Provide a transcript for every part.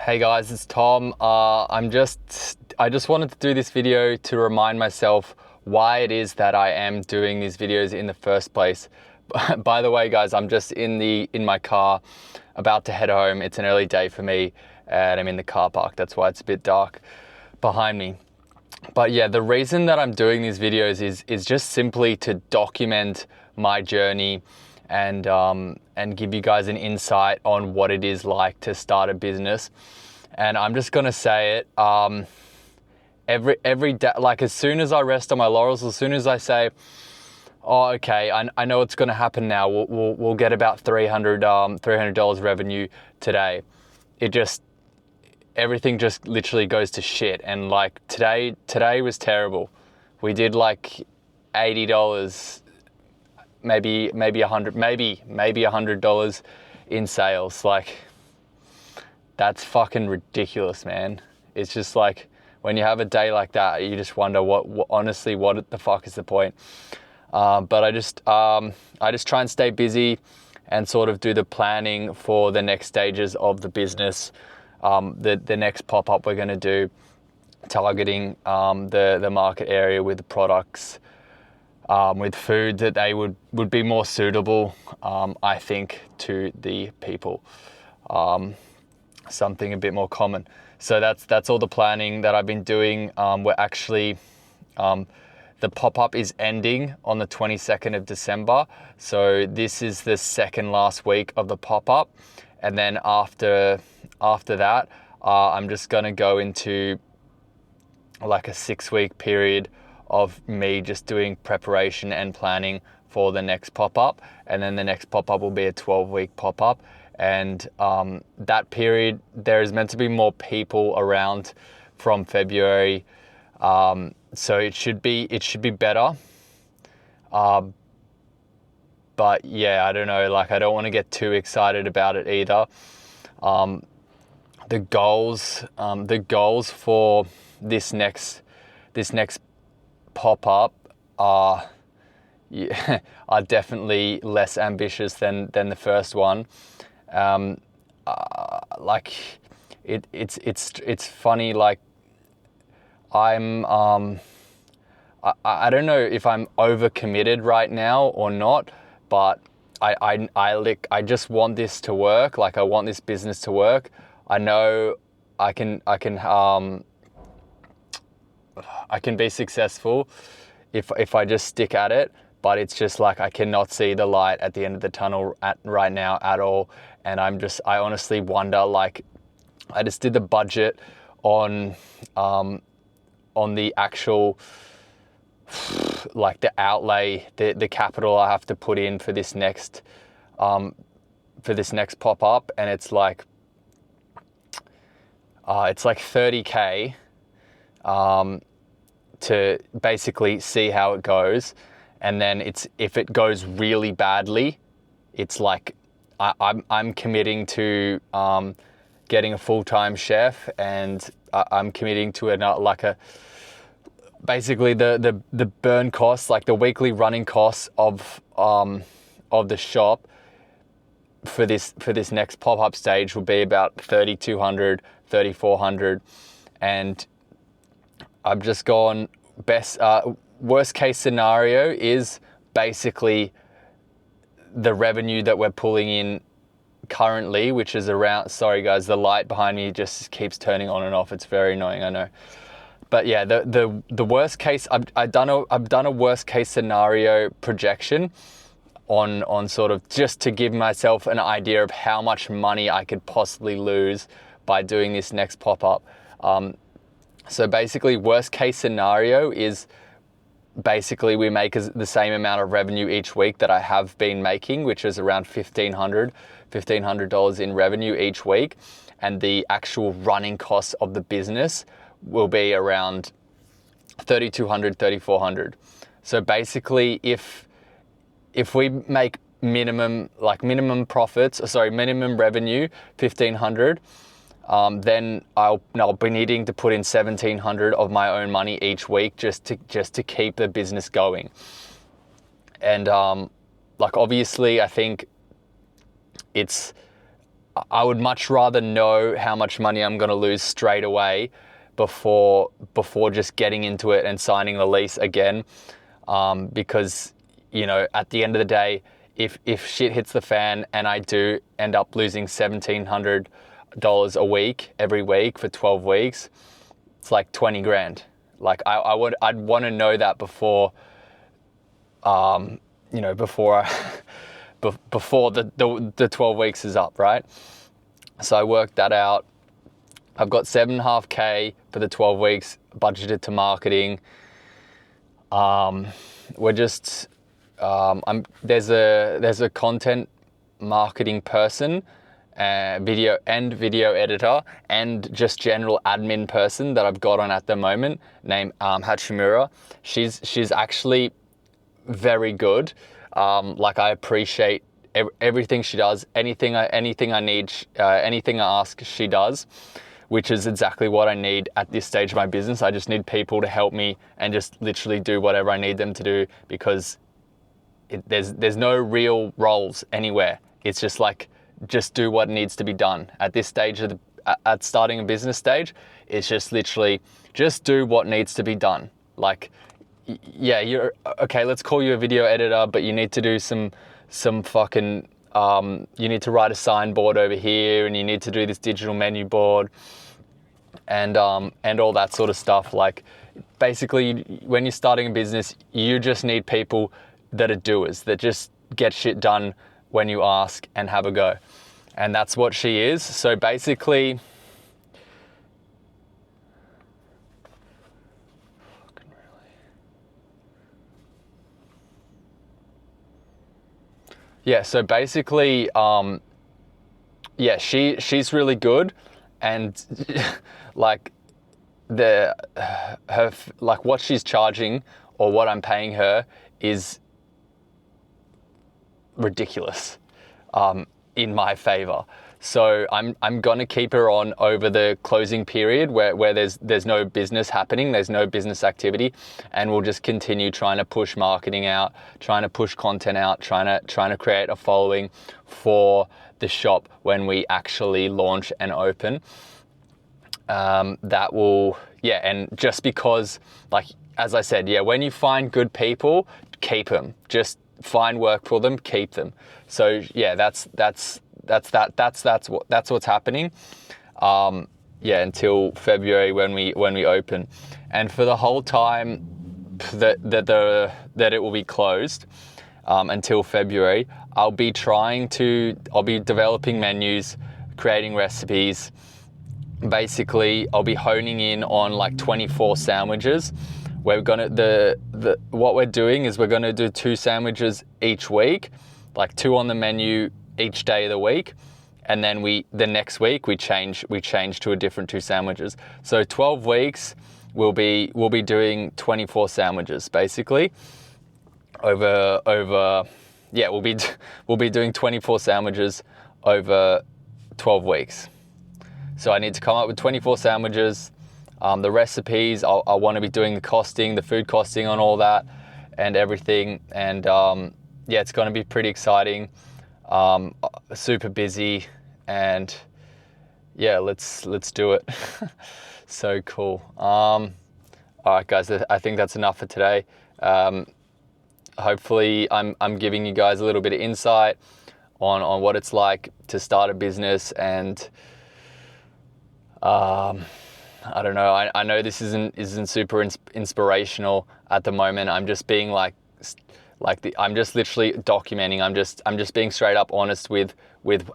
Hey guys, it's Tom. I just wanted to do this video to remind myself why it is that I am doing these videos in the first place. By the way, guys, I'm just in my car, about to head home. It's an early day for me, and I'm in the car park. That's why it's a bit dark behind me. But yeah, the reason that I'm doing these videos is just simply to document my journey and give you guys an insight on what it is like to start a business. And I'm just gonna say it, every day, like as soon as I rest on my laurels, as soon as I say, oh, okay, I know what's gonna happen now. We'll get about $300 revenue today. Everything just literally goes to shit. And like today was terrible. We did like $80, maybe $100 in sales. Like, that's fucking ridiculous, man. It's just like, when you have a day like that, you just wonder honestly, what the fuck is the point? But I just try and stay busy and sort of do the planning for the next stages of the business. The next pop-up we're gonna do, targeting the market area with the products, with food that they would be more suitable, I think, to the people. Something a bit more common. So that's all the planning that I've been doing. We're actually, the pop-up is ending on the 22nd of December. So this is the second last week of the pop-up. And then after that, I'm just gonna go into like a 6-week period of me just doing preparation and planning for the next pop-up. And then the next pop-up will be a 12-week pop-up. And that period, there is meant to be more people around from February. So it should be better. But yeah, I don't know, like I don't want to get too excited about it either. The goals for this next pop-up are definitely less ambitious than the first one. Like it's funny, like I don't know if I'm overcommitted right now or not, but I just want this to work. Like I want this business to work. I know I can be successful if I just stick at it, but it's just like I cannot see the light at the end of the tunnel right now at all. And I honestly wonder, like, I just did the budget on the actual, like the outlay, the capital I have to put in for this next pop-up, and it's like $30K to basically see how it goes. And then if it goes really badly, it's like I'm committing to getting a full-time chef, and I'm committing to basically the burn costs, like the weekly running costs of the shop for this next pop-up stage will be about $3,200, $3,400. And I've just gone worst case scenario is basically the revenue that we're pulling in currently, which is around, sorry guys, the light behind me just keeps turning on and off. It's very annoying, I know. But yeah, the worst case, I've done a worst case scenario projection on sort of just to give myself an idea of how much money I could possibly lose by doing this next pop-up. So basically, worst case scenario is basically we make the same amount of revenue each week that I have been making, which is around $1,500 in revenue each week. And the actual running costs of the business will be around $3,200, $3,400. So basically, if we make minimum profits, minimum revenue, $1,500, then I'll be needing to put in $1,700 of my own money each week just to keep the business going. And like obviously, I think I would much rather know how much money I'm going to lose straight away before just getting into it and signing the lease again. Because, at the end of the day, if shit hits the fan and I do end up losing $1,700 a week every week for 12 weeks, it's like 20 grand. Like I'd want to know that before, before the 12 weeks is up, right? So I worked that out. I've got 7.5K for the 12 weeks budgeted to marketing. There's a content marketing person, video editor, and just general admin person that I've got on at the moment named Hachimura. She's actually very good. I appreciate everything she does. Anything I need, anything I ask, she does, which is exactly what I need at this stage of my business. I just need people to help me and just literally do whatever I need them to do, because there's no real roles anywhere. It's just do what needs to be done. At this stage at starting a business stage, it's just literally just do what needs to be done. You're okay, let's call you a video editor, but you need to do some fucking, you need to write a signboard over here, and you need to do this digital menu board and all that sort of stuff. Basically, when you're starting a business, you just need people that are doers, that just get shit done when you ask and have a go. And that's what she is. So basically, she's really good, and what she's charging or what I'm paying her is ridiculous in my favor. So I'm gonna keep her on over the closing period where there's no business happening, there's no business activity, and we'll just continue trying to push marketing out, trying to push content out, trying to create a following for the shop when we actually launch and open. And just because, as I said, when you find good people, keep them. Just find work for them, keep them. So that's what's happening. Until February when we open, and for the whole time that it will be closed, until February, I'll be developing menus, creating recipes. Basically, I'll be honing in on 24 sandwiches. We're gonna what we're doing is we're gonna do 2 sandwiches each week, 2 on the menu each day of the week, and then the next week we change to a different 2 sandwiches. So 12 weeks we'll be doing 24 sandwiches basically. We'll be doing 24 sandwiches over 12 weeks. So I need to come up with 24 sandwiches. The recipes, I want to be doing the costing, the food costing on all that and everything. And it's going to be pretty exciting, super busy, and let's do it. So cool. All right, guys, I think that's enough for today. Hopefully I'm giving you guys a little bit of insight on what it's like to start a business, and I don't know. I know this isn't super inspirational at the moment. I'm just being I'm just literally documenting. I'm just being straight up honest with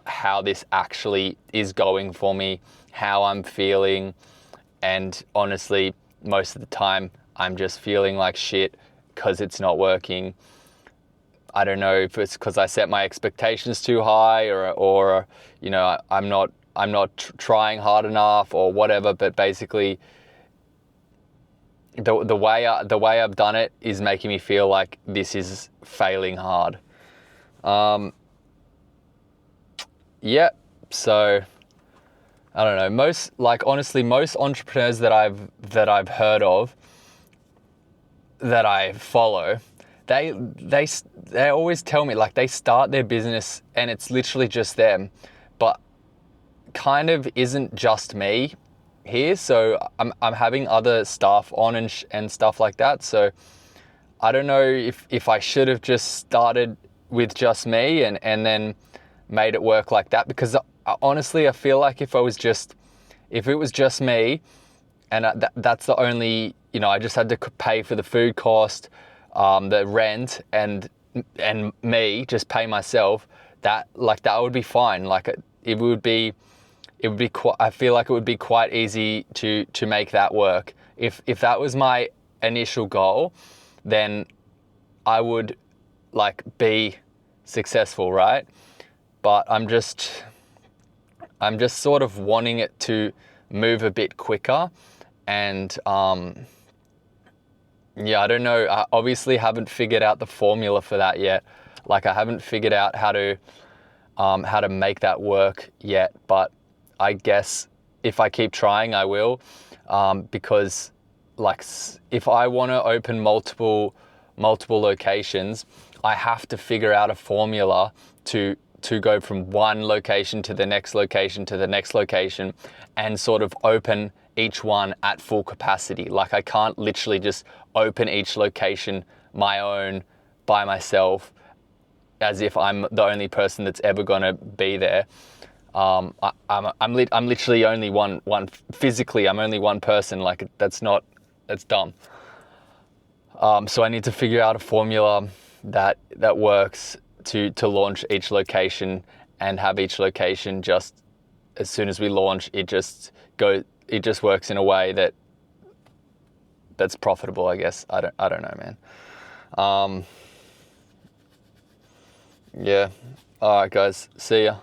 how this actually is going for me, how I'm feeling, and honestly, most of the time I'm just feeling like shit because it's not working. I don't know if it's because I set my expectations too high, or I'm not trying hard enough or whatever, but basically the way I've done it is making me feel like this is failing hard. So I don't know. Most entrepreneurs that I've heard of, that I follow, they always tell me they start their business and it's literally just them, but kind of isn't just me here. So I'm having other staff on and stuff like that. So I don't know if I should have just started with just me and then made it work like that, because honestly, I feel like if it was just me and that's the only, I just had to pay for the food cost, the rent, and me just pay myself, that would be fine. Like it would be quite, I feel like it would be quite easy to make that work. If that was my initial goal, then I would be successful, right? But I'm just sort of wanting it to move a bit quicker. And yeah, I don't know. I obviously haven't figured out the formula for that yet. I haven't figured out how to make that work yet. But I guess if I keep trying, I will. Because if I want to open multiple locations, I have to figure out a formula to go from one location to the next location to the next location and sort of open each one at full capacity. I can't literally just open each location my own by myself as if I'm the only person that's ever gonna be there. I'm literally only one physically. I'm only one person. That's dumb. So I need to figure out a formula that works to launch each location and have each location just as soon as we launch, it just works in a way that's profitable, I guess. I don't know, man. Yeah. All right, guys. See ya.